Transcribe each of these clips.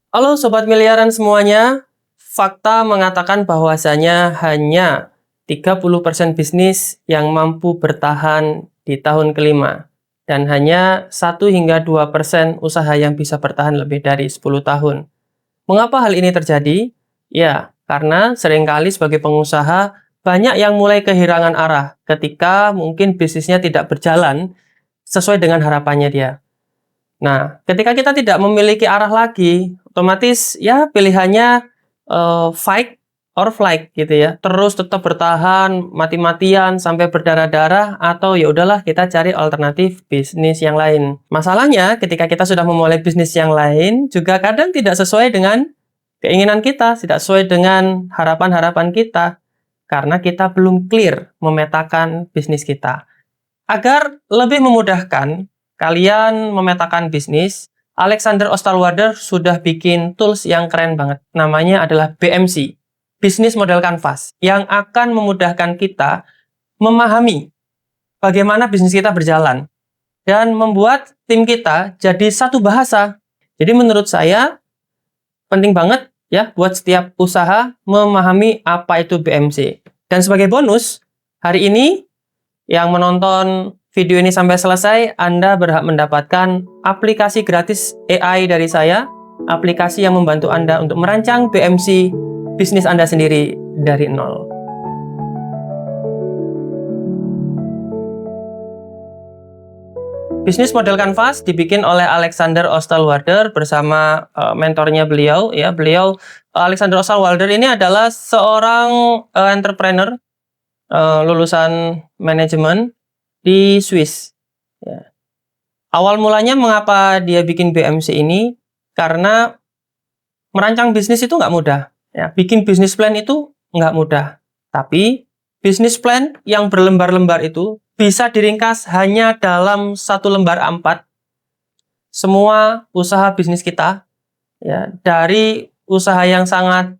Halo Sobat Miliaran semuanya, fakta mengatakan bahwasanya hanya 30% bisnis yang mampu bertahan di tahun kelima dan hanya 1 hingga 2% usaha yang bisa bertahan lebih dari 10 tahun. Mengapa hal ini terjadi? Ya, karena seringkali sebagai pengusaha banyak yang mulai kehilangan arah ketika mungkin bisnisnya tidak berjalan sesuai dengan harapannya dia. Nah, ketika kita tidak memiliki arah lagi, otomatis ya pilihannya fight or flight gitu ya. Terus tetap bertahan mati-matian sampai berdarah-darah atau ya udahlah kita cari alternatif bisnis yang lain. Masalahnya ketika kita sudah memulai bisnis yang lain juga kadang tidak sesuai dengan keinginan kita, tidak sesuai dengan harapan-harapan kita karena kita belum clear memetakan bisnis kita. Agar lebih memudahkan kalian memetakan bisnis, Alexander Osterwalder sudah bikin tools yang keren banget. Namanya adalah BMC, Business Model Canvas, yang akan memudahkan kita memahami bagaimana bisnis kita berjalan dan membuat tim kita jadi satu bahasa. Jadi menurut saya penting banget ya buat setiap usaha memahami apa itu BMC. Dan sebagai bonus, hari ini yang menonton video ini sampai selesai, Anda berhak mendapatkan aplikasi gratis AI dari saya, aplikasi yang membantu Anda untuk merancang BMC bisnis Anda sendiri dari nol. Bisnis model Canvas dibikin oleh Alexander Osterwalder bersama mentornya beliau. Ya, Alexander Osterwalder ini adalah seorang entrepreneur lulusan manajemen di Swiss. Ya. Awal mulanya mengapa dia bikin BMC ini? Karena merancang bisnis itu nggak mudah. Ya. Bikin bisnis plan itu nggak mudah. Tapi bisnis plan yang berlembar-lembar itu bisa diringkas hanya dalam 1 lembar A4. Semua usaha bisnis kita, ya, dari usaha yang sangat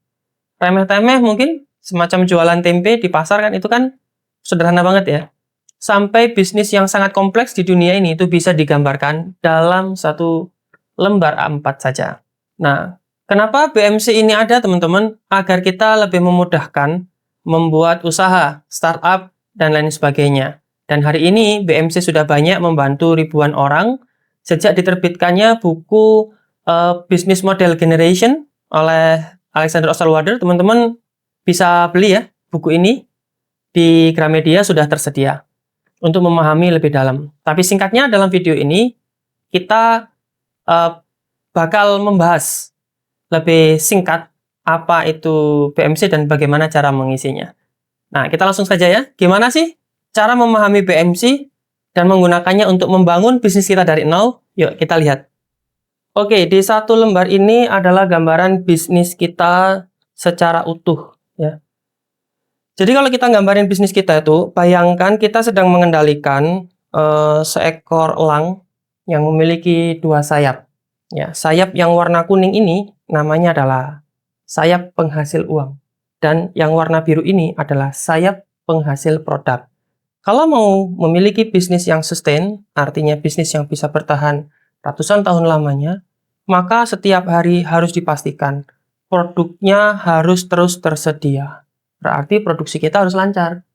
remeh-temeh mungkin semacam jualan tempe di pasar kan itu kan sederhana banget ya. Sampai bisnis yang sangat kompleks di dunia ini itu bisa digambarkan dalam 1 lembar A4 saja. Nah, kenapa BMC ini ada teman-teman? Agar kita lebih memudahkan membuat usaha, startup, dan lain sebagainya. Dan hari ini BMC sudah banyak membantu ribuan orang sejak diterbitkannya buku Business Model Generation oleh Alexander Osterwalder. Teman-teman bisa beli ya buku ini di Gramedia sudah tersedia untuk memahami lebih dalam. Tapi singkatnya dalam video ini kita bakal membahas lebih singkat apa itu BMC dan bagaimana cara mengisinya. Nah, kita langsung saja ya. Gimana sih cara memahami BMC dan menggunakannya untuk membangun bisnis kita dari nol? Yuk kita lihat. Oke, di 1 lembar ini adalah gambaran bisnis kita secara utuh ya. Jadi kalau kita gambarin bisnis kita itu, bayangkan kita sedang mengendalikan seekor elang yang memiliki 2 sayap. Ya, sayap yang warna kuning ini namanya adalah sayap penghasil uang. Dan yang warna biru ini adalah sayap penghasil produk. Kalau mau memiliki bisnis yang sustain, artinya bisnis yang bisa bertahan ratusan tahun lamanya, maka setiap hari harus dipastikan produknya harus terus tersedia. Berarti produksi kita harus lancar.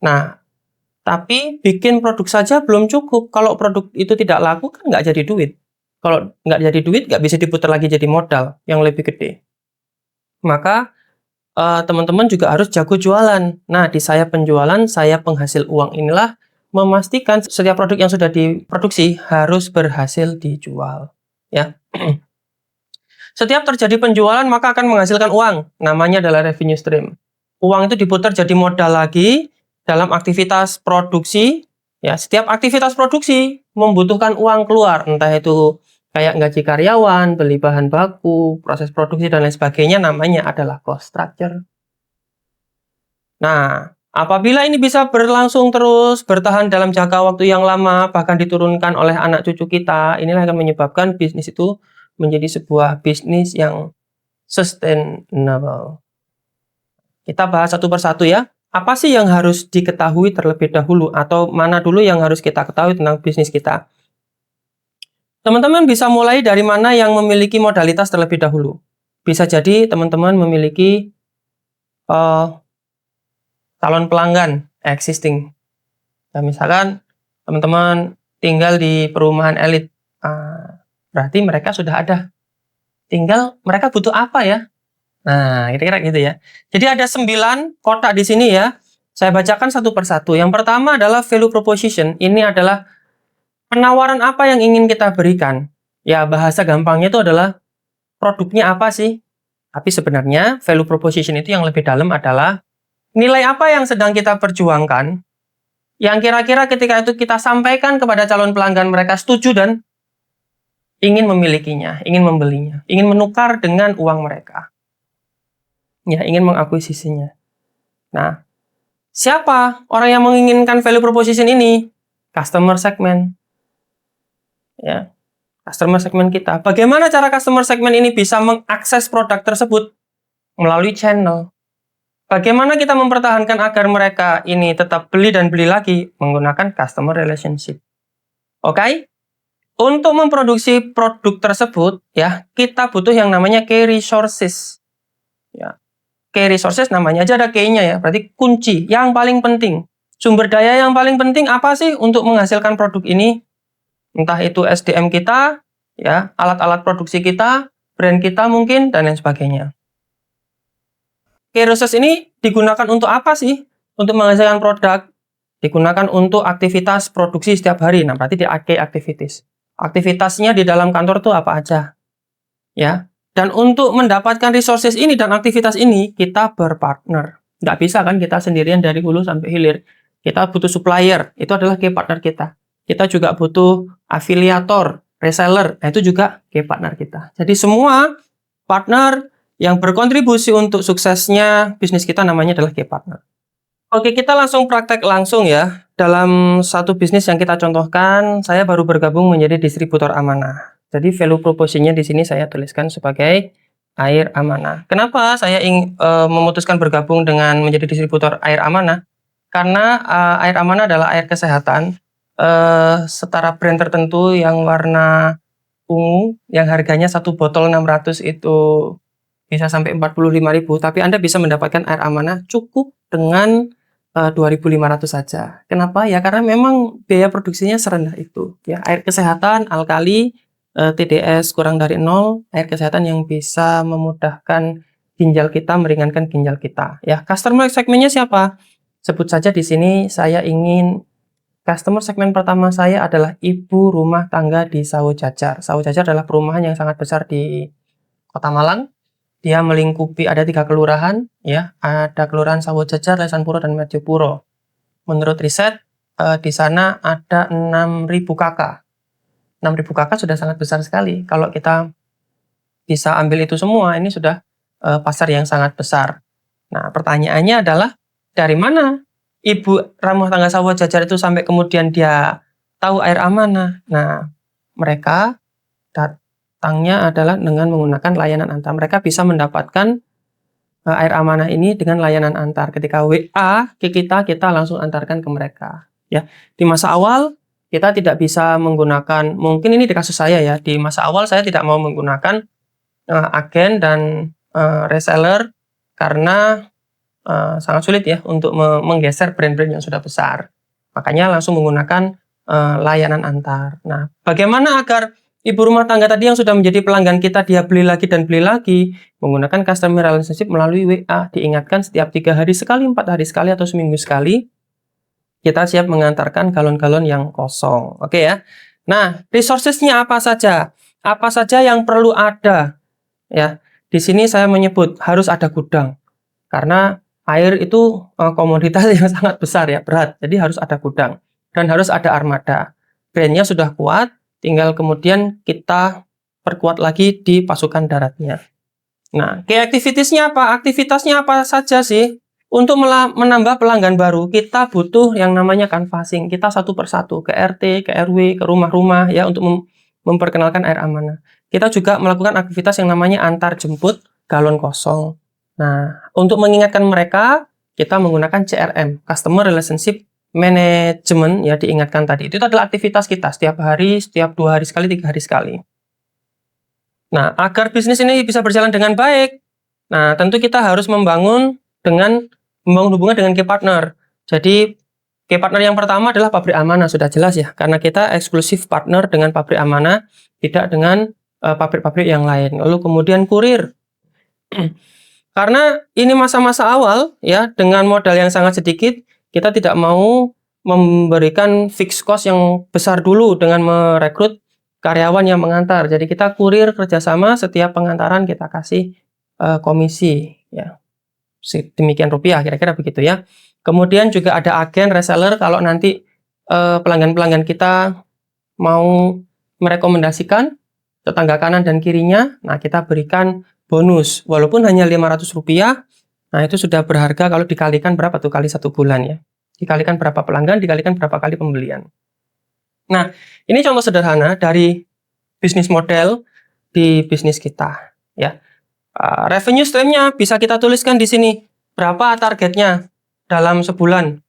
Nah, tapi bikin produk saja belum cukup. Kalau produk itu tidak laku, kan nggak jadi duit. Kalau nggak jadi duit, nggak bisa diputar lagi jadi modal yang lebih gede. Maka teman-teman juga harus jago jualan. Nah, di sayap penjualan, sayap penghasil uang inilah memastikan setiap produk yang sudah diproduksi harus berhasil dijual. Ya. Setiap terjadi penjualan maka akan menghasilkan uang. Namanya adalah revenue stream. Uang itu diputar jadi modal lagi dalam aktivitas produksi. Ya, setiap aktivitas produksi membutuhkan uang keluar, entah itu kayak gaji karyawan, beli bahan baku, proses produksi dan lain sebagainya, namanya adalah cost structure. Nah, apabila ini bisa berlangsung terus, bertahan dalam jangka waktu yang lama, bahkan diturunkan oleh anak cucu kita, inilah yang menyebabkan bisnis itu menjadi sebuah bisnis yang sustainable. Kita bahas satu persatu ya. Apa sih yang harus diketahui terlebih dahulu atau mana dulu yang harus kita ketahui tentang bisnis kita? Teman-teman bisa mulai dari mana yang memiliki modalitas terlebih dahulu. Bisa jadi teman-teman memiliki calon pelanggan existing. Nah, misalkan teman-teman tinggal di perumahan elit, berarti mereka sudah ada. Tinggal mereka butuh apa ya? Nah, kira-kira gitu ya. Jadi ada 9 kotak di sini ya. Saya bacakan satu persatu. Yang pertama adalah value proposition. Ini adalah penawaran apa yang ingin kita berikan. Ya, bahasa gampangnya itu adalah produknya apa sih? Tapi sebenarnya value proposition itu yang lebih dalam adalah nilai apa yang sedang kita perjuangkan, yang kira-kira ketika itu kita sampaikan kepada calon pelanggan, mereka setuju dan ingin memilikinya, ingin membelinya, ingin menukar dengan uang mereka. Ya, ingin mengakuisisinya. Nah, siapa orang yang menginginkan value proposition ini? Customer segment. Ya, customer segment kita. Bagaimana cara customer segment ini bisa mengakses produk tersebut? Melalui channel. Bagaimana kita mempertahankan agar mereka ini tetap beli dan beli lagi? Menggunakan customer relationship. Oke? Untuk memproduksi produk tersebut, ya, kita butuh yang namanya key resources. Ya. Key resources namanya aja ada key-nya ya, berarti kunci yang paling penting. Sumber daya yang paling penting apa sih untuk menghasilkan produk ini? Entah itu SDM kita, ya, alat-alat produksi kita, brand kita mungkin, dan lain sebagainya. Key resources ini digunakan untuk apa sih? Untuk menghasilkan produk. Digunakan untuk aktivitas produksi setiap hari. Nah, berarti di key activities. Aktivitasnya di dalam kantor tuh apa aja? Ya. Dan untuk mendapatkan resources ini dan aktivitas ini, kita berpartner. Nggak bisa kan kita sendirian dari hulu sampai hilir. Kita butuh supplier, itu adalah key partner kita. Kita juga butuh afiliator, reseller, nah itu juga key partner kita. Jadi semua partner yang berkontribusi untuk suksesnya bisnis kita namanya adalah key partner. Oke, kita langsung praktek langsung ya. Dalam satu bisnis yang kita contohkan, saya baru bergabung menjadi distributor amanah. Jadi value proposition-nya di sini saya tuliskan sebagai air amanah. Kenapa saya memutuskan bergabung dengan menjadi distributor air amanah? Karena air amanah adalah air kesehatan setara brand tertentu yang warna ungu, yang harganya satu botol 600 itu bisa sampai 45.000. Tapi Anda bisa mendapatkan air amanah cukup dengan 2.500 saja. Kenapa? Ya karena memang biaya produksinya serendah itu. Ya, air kesehatan, alkali, TDS kurang dari 0, air kesehatan yang bisa memudahkan ginjal kita, meringankan ginjal kita. Ya, customer segmennya siapa? Sebut saja di sini saya ingin customer segmen pertama saya adalah ibu rumah tangga di Sawo Jajar. Sawo Jajar adalah perumahan yang sangat besar di Kota Malang. Dia melingkupi ada 3 kelurahan, ya, ada Kelurahan Sawo Jajar, Lesanpuro, dan Madiopuro. Menurut riset, di sana ada 6.000 kakak. 6.000 kakak sudah sangat besar sekali. Kalau kita bisa ambil itu semua, ini sudah pasar yang sangat besar. Nah, pertanyaannya adalah, dari mana ibu rumah tangga Sawo Jajar itu sampai kemudian dia tahu air amanah? Nah, mereka datangnya adalah dengan menggunakan layanan antar. Mereka bisa mendapatkan air amanah ini dengan layanan antar. Ketika WA ke kita langsung antarkan ke mereka. Ya, di masa awal kita tidak bisa menggunakan, mungkin ini di kasus saya ya, di masa awal saya tidak mau menggunakan agen dan reseller karena sangat sulit ya untuk menggeser brand-brand yang sudah besar. Makanya langsung menggunakan layanan antar. Nah, bagaimana agar ibu rumah tangga tadi yang sudah menjadi pelanggan kita, dia beli lagi dan beli lagi? Menggunakan customer relationship melalui WA. Diingatkan setiap 3 hari sekali, 4 hari sekali, atau seminggu sekali. Kita siap mengantarkan galon-galon yang kosong. Oke ya. Nah, resources-nya apa saja? Apa saja yang perlu ada? Ya, di sini saya menyebut harus ada gudang. Karena air itu komoditas yang sangat besar ya, berat. Jadi harus ada gudang. Dan harus ada armada. Brandnya sudah kuat, tinggal kemudian kita perkuat lagi di pasukan daratnya. Nah, key activities-nya apa? Aktivitasnya apa saja sih? Untuk menambah pelanggan baru, kita butuh yang namanya canvassing. Kita satu persatu ke RT, ke RW, ke rumah-rumah ya untuk memperkenalkan air amanah. Kita juga melakukan aktivitas yang namanya antar jemput galon kosong. Nah, untuk mengingatkan mereka, kita menggunakan CRM, Customer Relationship manajemen ya, diingatkan tadi. Itu adalah aktivitas kita setiap hari, setiap 2 hari sekali, 3 hari sekali. Nah, agar bisnis ini bisa berjalan dengan baik, nah tentu kita harus membangun hubungan dengan key partner. Jadi key partner yang pertama adalah pabrik amanah, sudah jelas ya, karena kita eksklusif partner dengan pabrik amanah, tidak dengan pabrik-pabrik yang lain. Lalu kemudian kurir. Karena ini masa-masa awal ya, dengan modal yang sangat sedikit, kita tidak mau memberikan fixed cost yang besar dulu dengan merekrut karyawan yang mengantar. Jadi kita kurir kerjasama, setiap pengantaran kita kasih komisi ya, demikian rupiah, kira-kira begitu ya. Kemudian juga ada agen reseller, kalau nanti pelanggan-pelanggan kita mau merekomendasikan tetangga kanan dan kirinya, nah kita berikan bonus, walaupun hanya 500 rupiah, nah itu sudah berharga kalau dikalikan berapa tuh, kali 1 bulan ya. Dikalikan berapa pelanggan, dikalikan berapa kali pembelian. Nah, ini contoh sederhana dari bisnis model di bisnis kita ya. Revenue stream-nya bisa kita tuliskan di sini. Berapa targetnya dalam sebulan?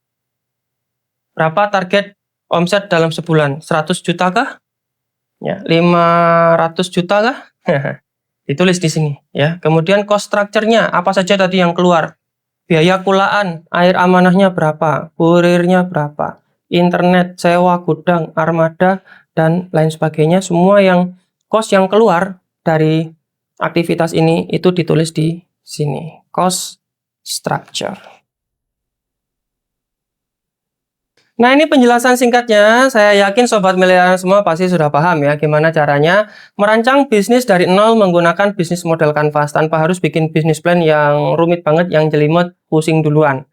Berapa target omset dalam sebulan? 100 juta kah? Ya, 500 juta kah? Ditulis di sini ya. Kemudian cost structure-nya apa saja tadi yang keluar? Biaya kulaan, air amanahnya berapa? Kurirnya berapa? Internet, sewa gudang, armada dan lain sebagainya, semua yang cost yang keluar dari aktivitas ini itu ditulis di sini. Cost structure. Nah, ini penjelasan singkatnya. Saya yakin sobat miliaran semua pasti sudah paham ya gimana caranya merancang bisnis dari nol menggunakan bisnis model kanvas tanpa harus bikin bisnis plan yang rumit banget, yang jelimet, pusing duluan.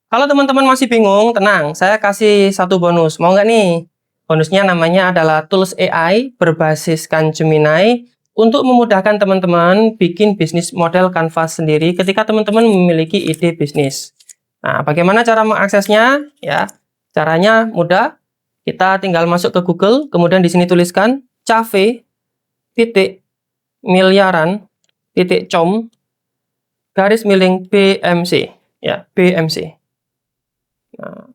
Kalau teman-teman masih bingung, tenang, saya kasih satu bonus. Mau nggak nih? Bonusnya namanya adalah Tools AI berbasiskan Gemini untuk memudahkan teman-teman bikin bisnis model kanvas sendiri ketika teman-teman memiliki ide bisnis. Nah, bagaimana cara mengaksesnya? Ya. Caranya mudah, kita tinggal masuk ke Google, kemudian di sini tuliskan cave.miliaran.com garis miring BMC ya, BMC. Nah,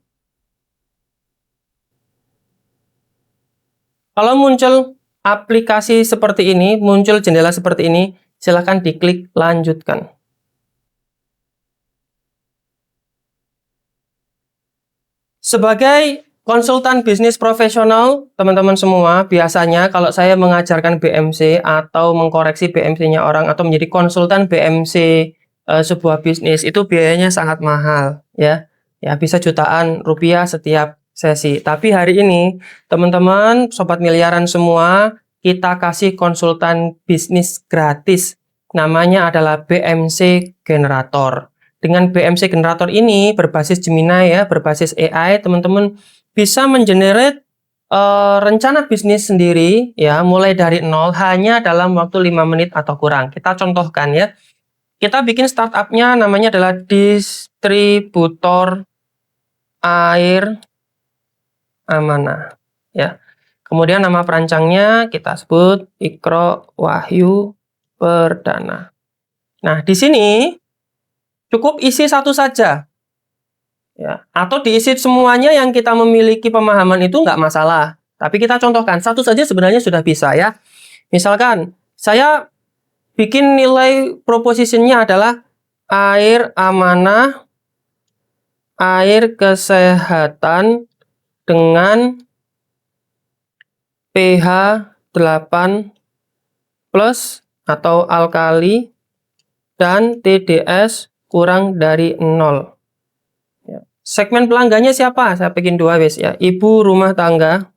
kalau muncul aplikasi seperti ini, muncul jendela seperti ini, silahkan diklik lanjutkan. Sebagai konsultan bisnis profesional, teman-teman semua, biasanya kalau saya mengajarkan BMC atau mengkoreksi BMC-nya orang atau menjadi konsultan BMC sebuah bisnis, itu biayanya sangat mahal ya. Ya, bisa jutaan rupiah setiap sesi. Tapi hari ini, teman-teman, sobat miliaran semua, kita kasih konsultan bisnis gratis. Namanya adalah BMC Generator. Dengan BMC Generator ini berbasis Gemini ya, berbasis AI, teman-teman bisa mengenerate rencana bisnis sendiri ya, mulai dari nol hanya dalam waktu 5 menit atau kurang. Kita contohkan ya. Kita bikin startupnya namanya adalah distributor air amanah ya. Kemudian nama perancangnya kita sebut Ikro Wahyu Perdana. Nah, di sini cukup isi satu saja, ya, atau diisi semuanya yang kita memiliki pemahaman itu nggak masalah. Tapi kita contohkan, satu saja sebenarnya sudah bisa ya. Misalkan, saya bikin nilai propositionnya adalah air amanah, air kesehatan dengan pH 8 plus atau alkali dan TDS kurang dari 0. Ya. Segmen pelanggannya siapa? Saya bikin 2 wes ya. Ibu rumah tangga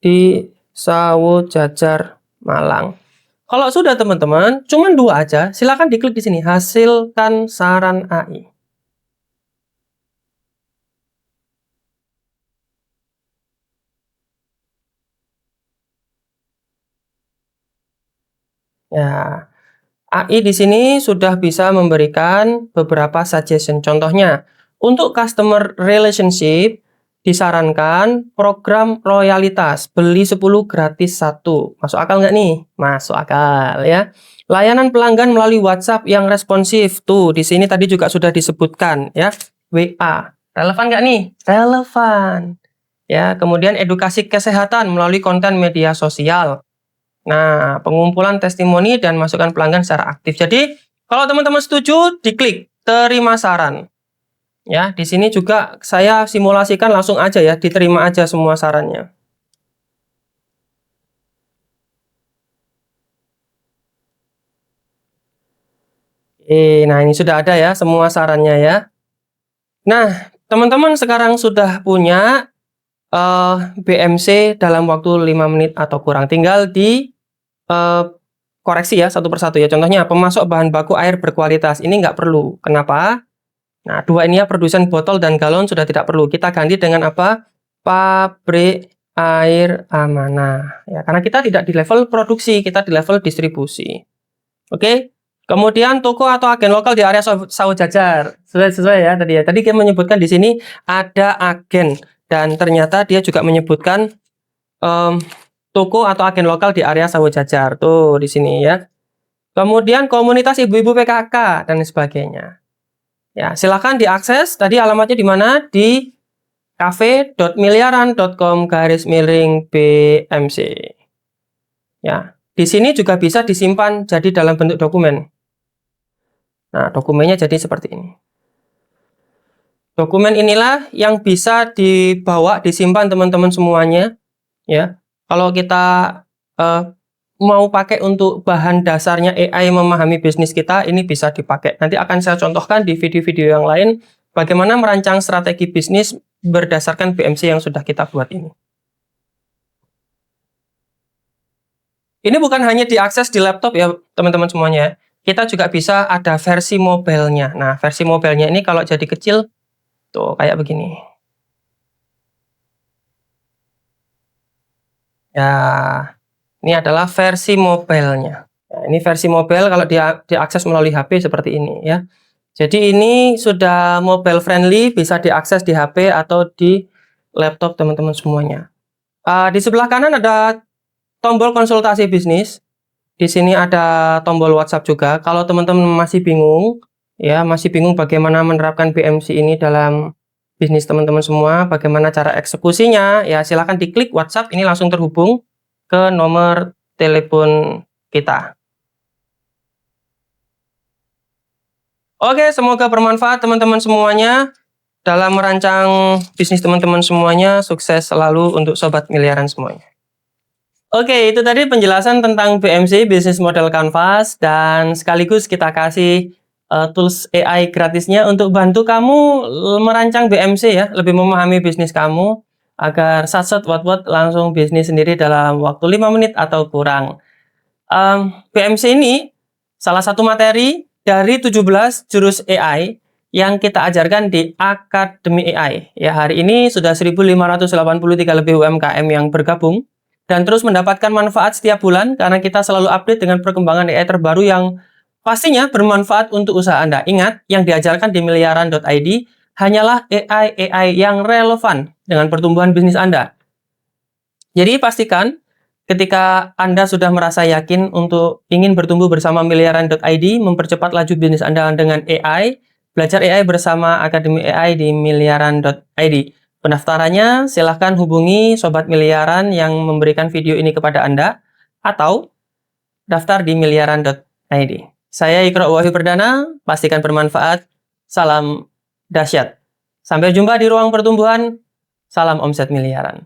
di Sawo Jajar, Malang. Kalau sudah teman-teman, cuman 2 aja, silakan diklik di sini, hasilkan saran AI. Ya. AI di sini sudah bisa memberikan beberapa suggestion. Contohnya, untuk customer relationship disarankan program loyalitas, beli 10 gratis 1. Masuk akal nggak nih? Masuk akal ya. Layanan pelanggan melalui WhatsApp yang responsif. Tuh, di sini tadi juga sudah disebutkan ya. WA, Relevan nggak nih? Relevan. Ya, kemudian edukasi kesehatan melalui konten media sosial. Nah, pengumpulan testimoni dan masukan pelanggan secara aktif. Jadi, kalau teman-teman setuju, diklik terima saran. Ya, di sini juga saya simulasikan langsung aja ya, diterima aja semua sarannya. Nah ini sudah ada ya semua sarannya ya. Nah, teman-teman sekarang sudah punya BMC dalam waktu 5 menit atau kurang. Tinggal di koreksi ya satu persatu ya. Contohnya pemasok bahan baku air berkualitas. Ini nggak perlu. Kenapa? Nah, dua ini ya, produsen botol dan galon sudah tidak perlu. Kita ganti dengan apa? Pabrik air amanah. Ya, karena kita tidak di level produksi, kita di level distribusi. Oke. Kemudian toko atau agen lokal di area sawah jajar. Sesuai ya tadi ya. Tadi kita menyebutkan di sini ada agen dan ternyata dia juga menyebutkan toko atau agen lokal di area sawah jajar. Tuh di sini ya. Kemudian komunitas ibu-ibu PKK dan sebagainya. Ya, silahkan diakses. Tadi alamatnya di mana? Di cafe.miliaran.com/BMC. Ya, di sini juga bisa disimpan jadi dalam bentuk dokumen. Nah, dokumennya jadi seperti ini. Dokumen inilah yang bisa dibawa, disimpan teman-teman semuanya. Ya, kalau kita mau pakai untuk bahan dasarnya AI memahami bisnis kita, ini bisa dipakai. Nanti akan saya contohkan di video-video yang lain bagaimana merancang strategi bisnis berdasarkan BMC yang sudah kita buat ini. Ini bukan hanya diakses di laptop ya teman-teman semuanya. Kita juga bisa ada versi mobile-nya. Nah, versi mobile-nya ini kalau jadi kecil tuh kayak begini. Ya, ini adalah versi mobile-nya. Nah, ini versi mobile kalau dia diakses melalui HP seperti ini ya. Jadi ini sudah mobile friendly, bisa diakses di HP atau di laptop teman-teman semuanya. Di sebelah kanan ada tombol konsultasi bisnis. Di sini ada tombol WhatsApp juga. Kalau teman-teman masih bingung, ya masih bingung bagaimana menerapkan BMC ini dalam bisnis teman-teman semua, bagaimana cara eksekusinya, ya silahkan diklik WhatsApp, ini langsung terhubung ke nomor telepon kita. Oke, semoga bermanfaat teman-teman semuanya. Dalam merancang bisnis teman-teman semuanya, sukses selalu untuk Sobat Miliaran semuanya. Oke, itu tadi penjelasan tentang BMC, Business Model Canvas, dan sekaligus kita kasih tools AI gratisnya untuk bantu kamu merancang BMC ya, lebih memahami bisnis kamu, agar sat-sat wat-wat langsung bisnis sendiri dalam waktu 5 menit atau kurang. BMC ini salah satu materi dari 17 jurus AI yang kita ajarkan di Akademi AI. Ya, hari ini sudah 1.583 lebih UMKM yang bergabung dan terus mendapatkan manfaat setiap bulan karena kita selalu update dengan perkembangan AI terbaru yang pastinya bermanfaat untuk usaha Anda. Ingat, yang diajarkan di miliaran.id hanyalah AI yang relevan dengan pertumbuhan bisnis Anda. Jadi pastikan ketika Anda sudah merasa yakin untuk ingin bertumbuh bersama miliaran.id, mempercepat laju bisnis Anda dengan AI, belajar AI bersama Akademi AI di miliaran.id. Pendaftarannya silahkan hubungi Sobat Miliaran yang memberikan video ini kepada Anda, atau daftar di miliaran.id. Saya Ikro Wahyu Perdana, pastikan bermanfaat. Salam dahsyat. Sampai jumpa di ruang pertumbuhan. Salam omset miliaran.